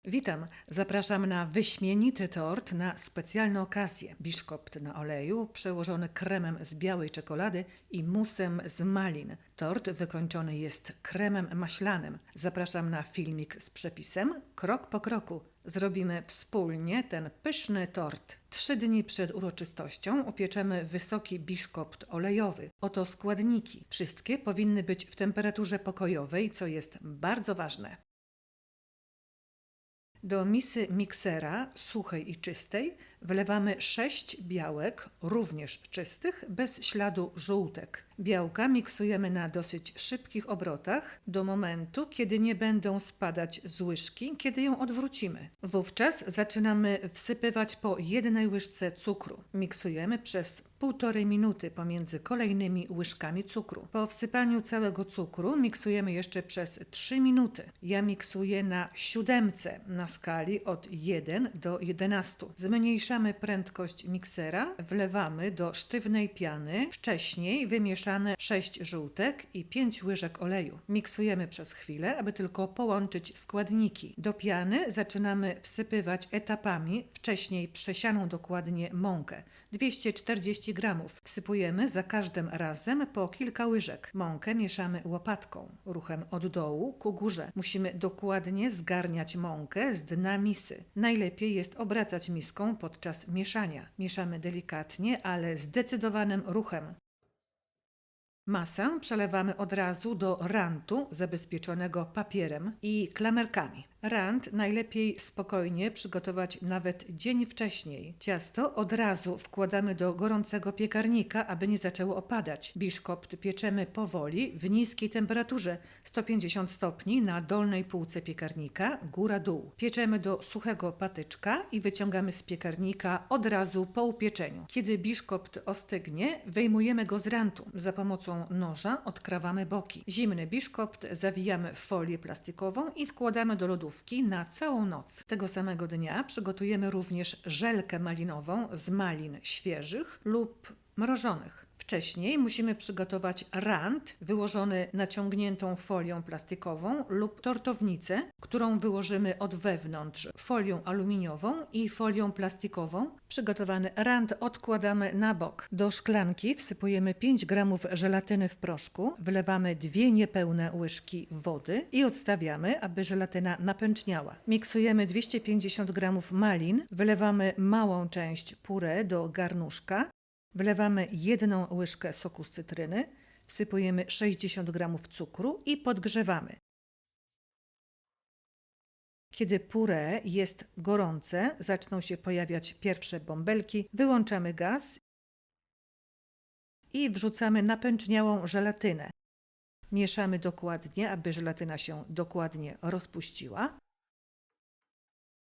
Witam, zapraszam na wyśmienity tort na specjalne okazje. Biszkopt na oleju, przełożony kremem z białej czekolady i musem z malin. Tort wykończony jest kremem maślanym. Zapraszam na filmik z przepisem. Krok po kroku zrobimy wspólnie ten pyszny tort. 3 dni przed uroczystością upieczemy wysoki biszkopt olejowy. Oto składniki. Wszystkie powinny być w temperaturze pokojowej, co jest bardzo ważne. Do misy miksera, suchej i czystej, wlewamy 6 białek, również czystych, bez śladu żółtek. Białka miksujemy na dosyć szybkich obrotach do momentu, kiedy nie będą spadać z łyżki, kiedy ją odwrócimy. Wówczas zaczynamy wsypywać po 1 łyżce cukru. Miksujemy przez 1,5 minuty pomiędzy kolejnymi łyżkami cukru. Po wsypaniu całego cukru miksujemy jeszcze przez 3 minuty. Ja miksuję na 7 na skali od 1 do 11. Zmniejszamy prędkość miksera, wlewamy do sztywnej piany wcześniej wymieszane 6 żółtek i 5 łyżek oleju. Miksujemy przez chwilę, aby tylko połączyć składniki. Do piany zaczynamy wsypywać etapami wcześniej przesianą dokładnie mąkę. 240 gramów. Wsypujemy za każdym razem po kilka łyżek. Mąkę mieszamy łopatką, ruchem od dołu ku górze. Musimy dokładnie zgarniać mąkę z dna misy. Najlepiej jest obracać miską podczas mieszania. Mieszamy delikatnie, ale zdecydowanym ruchem. Masę przelewamy od razu do rantu zabezpieczonego papierem i klamerkami. Rant najlepiej spokojnie przygotować nawet dzień wcześniej. Ciasto od razu wkładamy do gorącego piekarnika, aby nie zaczęło opadać. Biszkopt pieczemy powoli w niskiej temperaturze 150 stopni na dolnej półce piekarnika, góra-dół. Pieczemy do suchego patyczka i wyciągamy z piekarnika od razu po upieczeniu. Kiedy biszkopt ostygnie, wyjmujemy go z rantu. Za pomocą noża odkrawamy boki. Zimny biszkopt zawijamy w folię plastikową i wkładamy do lodówki na całą noc. Tego samego dnia przygotujemy również żelkę malinową z malin świeżych lub mrożonych. Wcześniej musimy przygotować rant wyłożony naciągniętą folią plastikową lub tortownicę, którą wyłożymy od wewnątrz folią aluminiową i folią plastikową. Przygotowany rant odkładamy na bok. Do szklanki wsypujemy 5 gramów żelatyny w proszku, wlewamy 2 niepełne łyżki wody i odstawiamy, aby żelatyna napęczniała. Miksujemy 250 gramów malin, wylewamy małą część puree do garnuszka. Wlewamy 1 łyżkę soku z cytryny, wsypujemy 60 g cukru i podgrzewamy. Kiedy puree jest gorące, zaczną się pojawiać pierwsze bąbelki, wyłączamy gaz i wrzucamy napęczniałą żelatynę. Mieszamy dokładnie, aby żelatyna się dokładnie rozpuściła.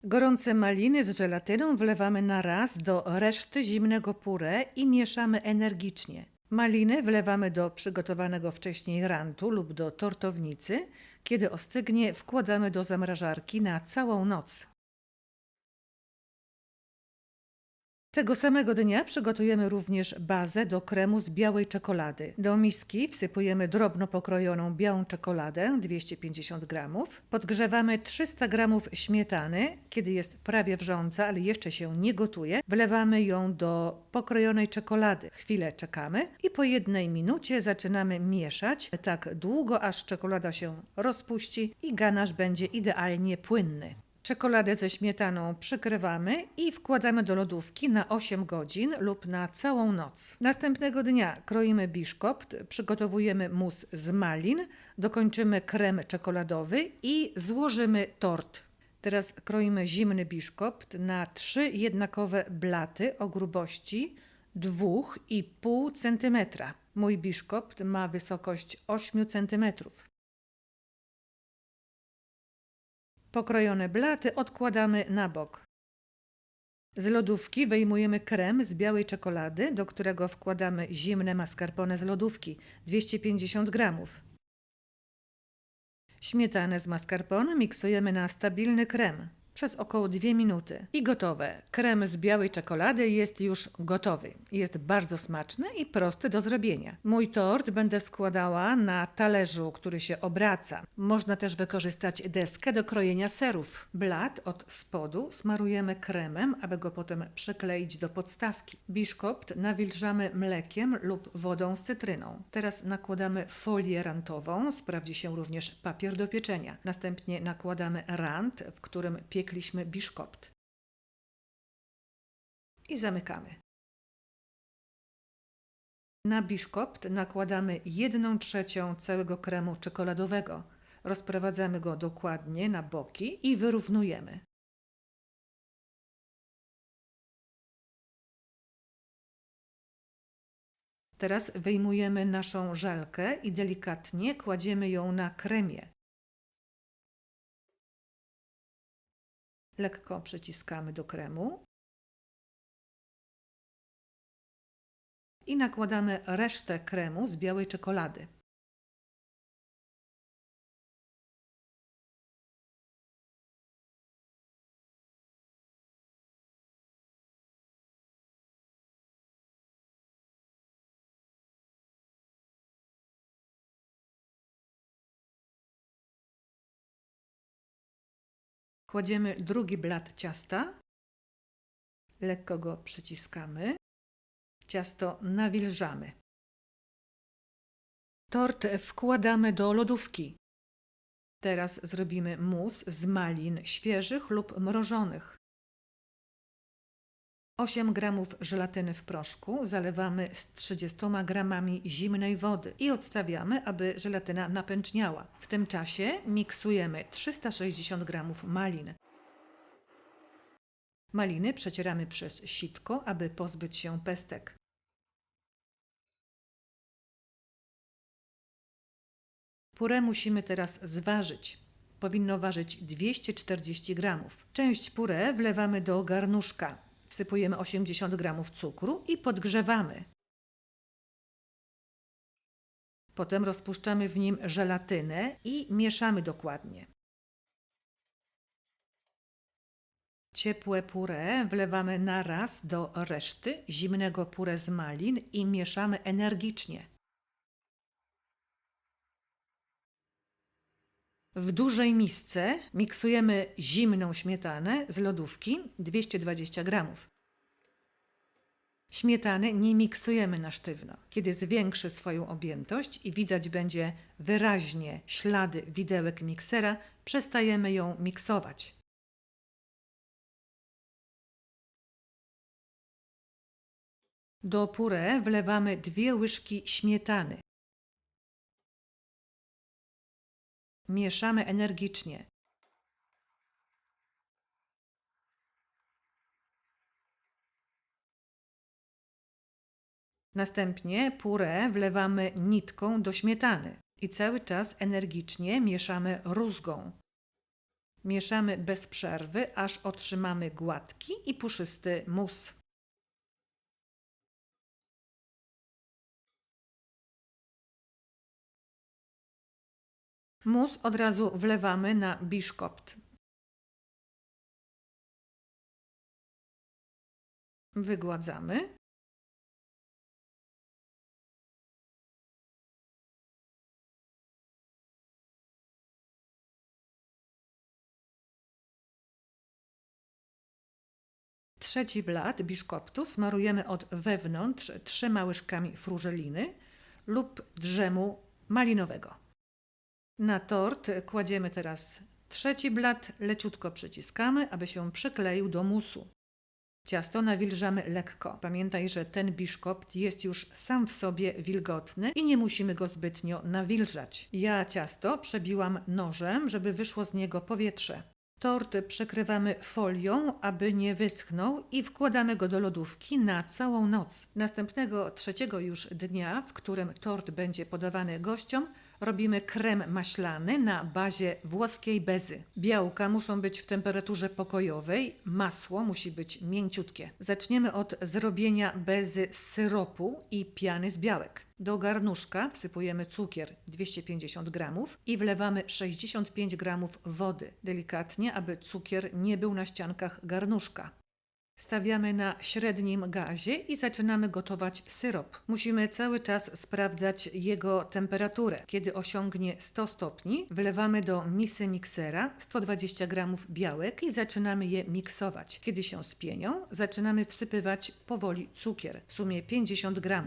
Gorące maliny z żelatyną wlewamy na raz do reszty zimnego puree i mieszamy energicznie. Maliny wlewamy do przygotowanego wcześniej rantu lub do tortownicy. Kiedy ostygnie, wkładamy do zamrażarki na całą noc. Tego samego dnia przygotujemy również bazę do kremu z białej czekolady. Do miski wsypujemy drobno pokrojoną białą czekoladę 250 g. Podgrzewamy 300 g śmietany. Kiedy jest prawie wrząca, ale jeszcze się nie gotuje, wlewamy ją do pokrojonej czekolady. Chwilę czekamy i po 1 minucie zaczynamy mieszać tak długo, aż czekolada się rozpuści i ganasz będzie idealnie płynny. Czekoladę ze śmietaną przykrywamy i wkładamy do lodówki na 8 godzin lub na całą noc. Następnego dnia kroimy biszkopt, przygotowujemy mus z malin, dokończymy krem czekoladowy i złożymy tort. Teraz kroimy zimny biszkopt na 3 jednakowe blaty o grubości 2,5 cm. Mój biszkopt ma wysokość 8 cm. Pokrojone blaty odkładamy na bok. Z lodówki wyjmujemy krem z białej czekolady, do którego wkładamy zimne mascarpone z lodówki 250 g. Śmietanę z mascarpone miksujemy na stabilny krem. przez około 2 minuty. I gotowe. Krem z białej czekolady jest już gotowy. Jest bardzo smaczny i prosty do zrobienia. Mój tort będę składała na talerzu, który się obraca. Można też wykorzystać deskę do krojenia serów. Blat od spodu smarujemy kremem, aby go potem przykleić do podstawki. Biszkopt nawilżamy mlekiem lub wodą z cytryną. Teraz nakładamy folię rantową, sprawdzi się również papier do pieczenia. Następnie nakładamy rant, w którym piekliśmy biszkopt. I zamykamy. Na biszkopt nakładamy 1/3 całego kremu czekoladowego. Rozprowadzamy go dokładnie na boki i wyrównujemy. Teraz wyjmujemy naszą żelkę i delikatnie kładziemy ją na kremie. Lekko przyciskamy do kremu i nakładamy resztę kremu z białej czekolady. Kładziemy drugi blat ciasta, lekko go przyciskamy, ciasto nawilżamy. Tort wkładamy do lodówki. Teraz zrobimy mus z malin świeżych lub mrożonych. 8 g żelatyny w proszku zalewamy z 30 g zimnej wody i odstawiamy, aby żelatyna napęczniała. W tym czasie miksujemy 360 g malin. Maliny przecieramy przez sitko, aby pozbyć się pestek. Purę musimy teraz zważyć. Powinno ważyć 240 g. Część purę wlewamy do garnuszka. Wsypujemy 80 g cukru i podgrzewamy. Potem rozpuszczamy w nim żelatynę i mieszamy dokładnie. Ciepłe purę wlewamy na raz do reszty zimnego purę z malin i mieszamy energicznie. W dużej misce miksujemy zimną śmietanę z lodówki 220 g. Śmietany nie miksujemy na sztywno. Kiedy zwiększy swoją objętość i widać będzie wyraźnie ślady widełek miksera, przestajemy ją miksować. Do purę wlewamy 2 łyżki śmietany. Mieszamy energicznie. Następnie purę wlewamy nitką do śmietany i cały czas energicznie mieszamy rózgą. Mieszamy bez przerwy, aż otrzymamy gładki i puszysty mus. Mus od razu wlewamy na biszkopt. Wygładzamy. Trzeci blat biszkoptu smarujemy od wewnątrz 3 łyżkami frużeliny lub drzemu malinowego. Na tort kładziemy teraz trzeci blat, leciutko przyciskamy, aby się przykleił do musu. Ciasto nawilżamy lekko. Pamiętaj, że ten biszkopt jest już sam w sobie wilgotny i nie musimy go zbytnio nawilżać. Ja ciasto przebiłam nożem, żeby wyszło z niego powietrze. Tort przykrywamy folią, aby nie wyschnął i wkładamy go do lodówki na całą noc. Następnego trzeciego już dnia, w którym tort będzie podawany gościom, Robimy krem maślany na bazie włoskiej bezy. Białka muszą być w temperaturze pokojowej, masło musi być mięciutkie. Zaczniemy od zrobienia bezy z syropu i piany z białek. Do garnuszka wsypujemy cukier 250 g i wlewamy 65 g wody, delikatnie, aby cukier nie był na ściankach garnuszka. Stawiamy na średnim gazie i zaczynamy gotować syrop. Musimy cały czas sprawdzać jego temperaturę. Kiedy osiągnie 100 stopni, wlewamy do misy miksera 120 g białek i zaczynamy je miksować. Kiedy się spienią, zaczynamy wsypywać powoli cukier, w sumie 50 g.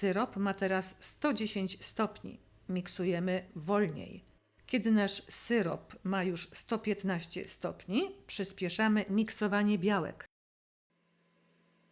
Syrop ma teraz 110 stopni. Miksujemy wolniej. Kiedy nasz syrop ma już 115 stopni, przyspieszamy miksowanie białek.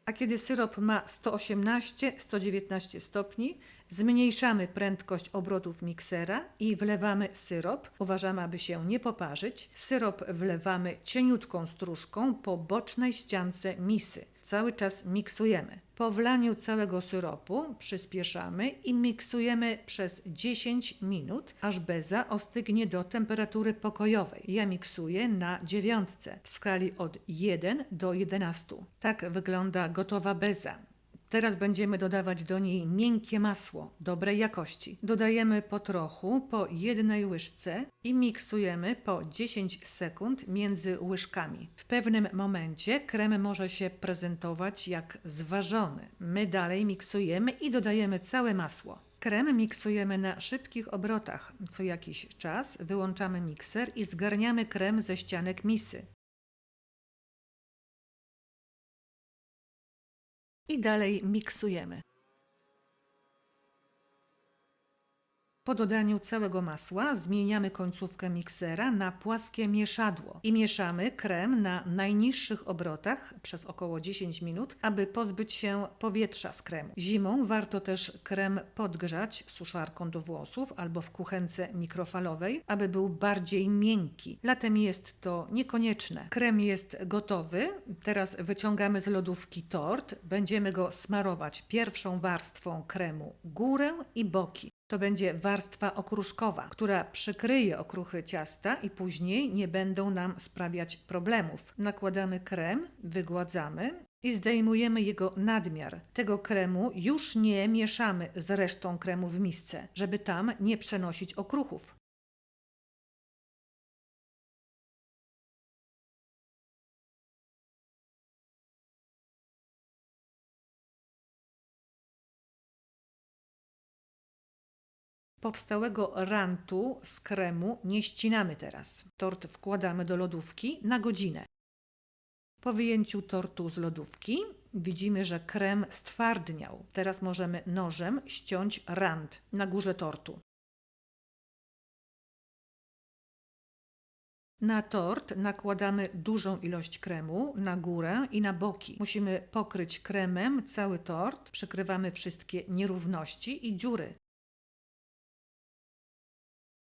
A kiedy syrop ma 118-119 stopni, zmniejszamy prędkość obrotów miksera i wlewamy syrop. Uważamy, aby się nie poparzyć. Syrop wlewamy cieniutką stróżką po bocznej ściance misy. Cały czas miksujemy. Po wlaniu całego syropu przyspieszamy i miksujemy przez 10 minut, aż beza ostygnie do temperatury pokojowej. Ja miksuję na 9 w skali od 1 do 11. Tak wygląda gotowa beza. Teraz będziemy dodawać do niej miękkie masło dobrej jakości. Dodajemy po trochu, po jednej łyżce i miksujemy po 10 sekund między łyżkami. W pewnym momencie krem może się prezentować jak zważony. My dalej miksujemy i dodajemy całe masło. Krem miksujemy na szybkich obrotach. Co jakiś czas wyłączamy mikser i zgarniamy krem ze ścianek misy. I dalej miksujemy. Po dodaniu całego masła zmieniamy końcówkę miksera na płaskie mieszadło i mieszamy krem na najniższych obrotach przez około 10 minut, aby pozbyć się powietrza z kremu. Zimą warto też krem podgrzać suszarką do włosów albo w kuchence mikrofalowej, aby był bardziej miękki. Latem jest to niekonieczne. Krem jest gotowy. Teraz wyciągamy z lodówki tort. Będziemy go smarować pierwszą warstwą kremu górę i boki. To będzie warstwa okruszkowa, która przykryje okruchy ciasta i później nie będą nam sprawiać problemów. Nakładamy krem, wygładzamy i zdejmujemy jego nadmiar. Tego kremu już nie mieszamy z resztą kremu w misce, żeby tam nie przenosić okruchów. Powstałego rantu z kremu nie ścinamy teraz. Tort wkładamy do lodówki na godzinę. Po wyjęciu tortu z lodówki widzimy, że krem stwardniał. Teraz możemy nożem ściąć rant na górze tortu. Na tort nakładamy dużą ilość kremu na górę i na boki. Musimy pokryć kremem cały tort. Przykrywamy wszystkie nierówności i dziury.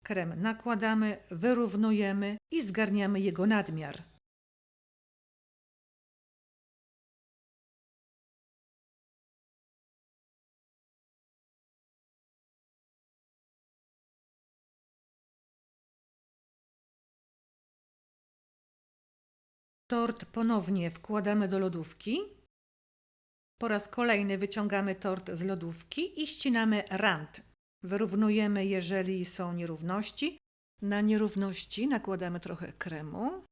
Krem nakładamy, wyrównujemy i zgarniamy jego nadmiar. Tort ponownie wkładamy do lodówki. Po raz kolejny wyciągamy tort z lodówki i ścinamy rant. Wyrównujemy, jeżeli są nierówności. Na nierówności nakładamy trochę kremu.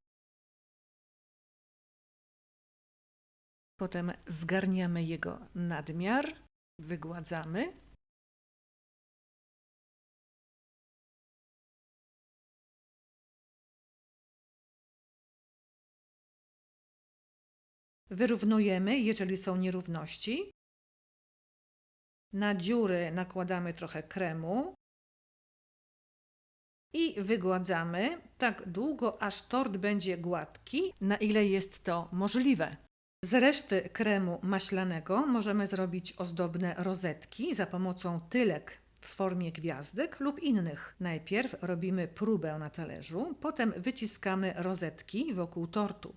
Potem zgarniamy jego nadmiar, wygładzamy. Wyrównujemy, jeżeli są nierówności. Na dziury nakładamy trochę kremu i wygładzamy tak długo, aż tort będzie gładki, na ile jest to możliwe. Z reszty kremu maślanego możemy zrobić ozdobne rozetki za pomocą tylek w formie gwiazdek lub innych. Najpierw robimy próbę na talerzu, potem wyciskamy rozetki wokół tortu.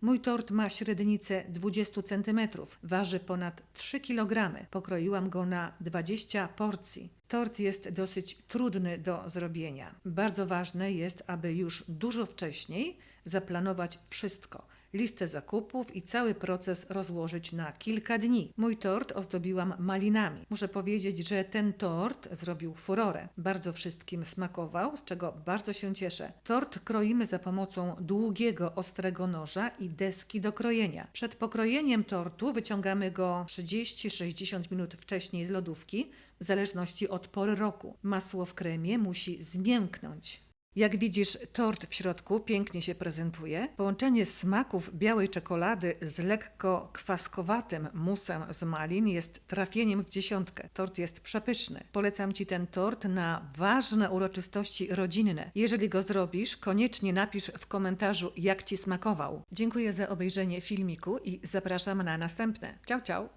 Mój tort ma średnicę 20 cm, waży ponad 3 kg. Pokroiłam go na 20 porcji. Tort jest dosyć trudny do zrobienia. Bardzo ważne jest, aby już dużo wcześniej zaplanować wszystko. Listę zakupów i cały proces rozłożyć na kilka dni. Mój tort ozdobiłam malinami. Muszę powiedzieć, że ten tort zrobił furorę. Bardzo wszystkim smakował, z czego bardzo się cieszę. Tort kroimy za pomocą długiego, ostrego noża i deski do krojenia. Przed pokrojeniem tortu wyciągamy go 30-60 minut wcześniej z lodówki, w zależności od pory roku. Masło w kremie musi zmięknąć. Jak widzisz, tort w środku pięknie się prezentuje. Połączenie smaków białej czekolady z lekko kwaskowatym musem z malin jest trafieniem w dziesiątkę. Tort jest przepyszny. Polecam Ci ten tort na ważne uroczystości rodzinne. Jeżeli go zrobisz, koniecznie napisz w komentarzu, jak Ci smakował. Dziękuję za obejrzenie filmiku i zapraszam na następne. Ciao, ciao!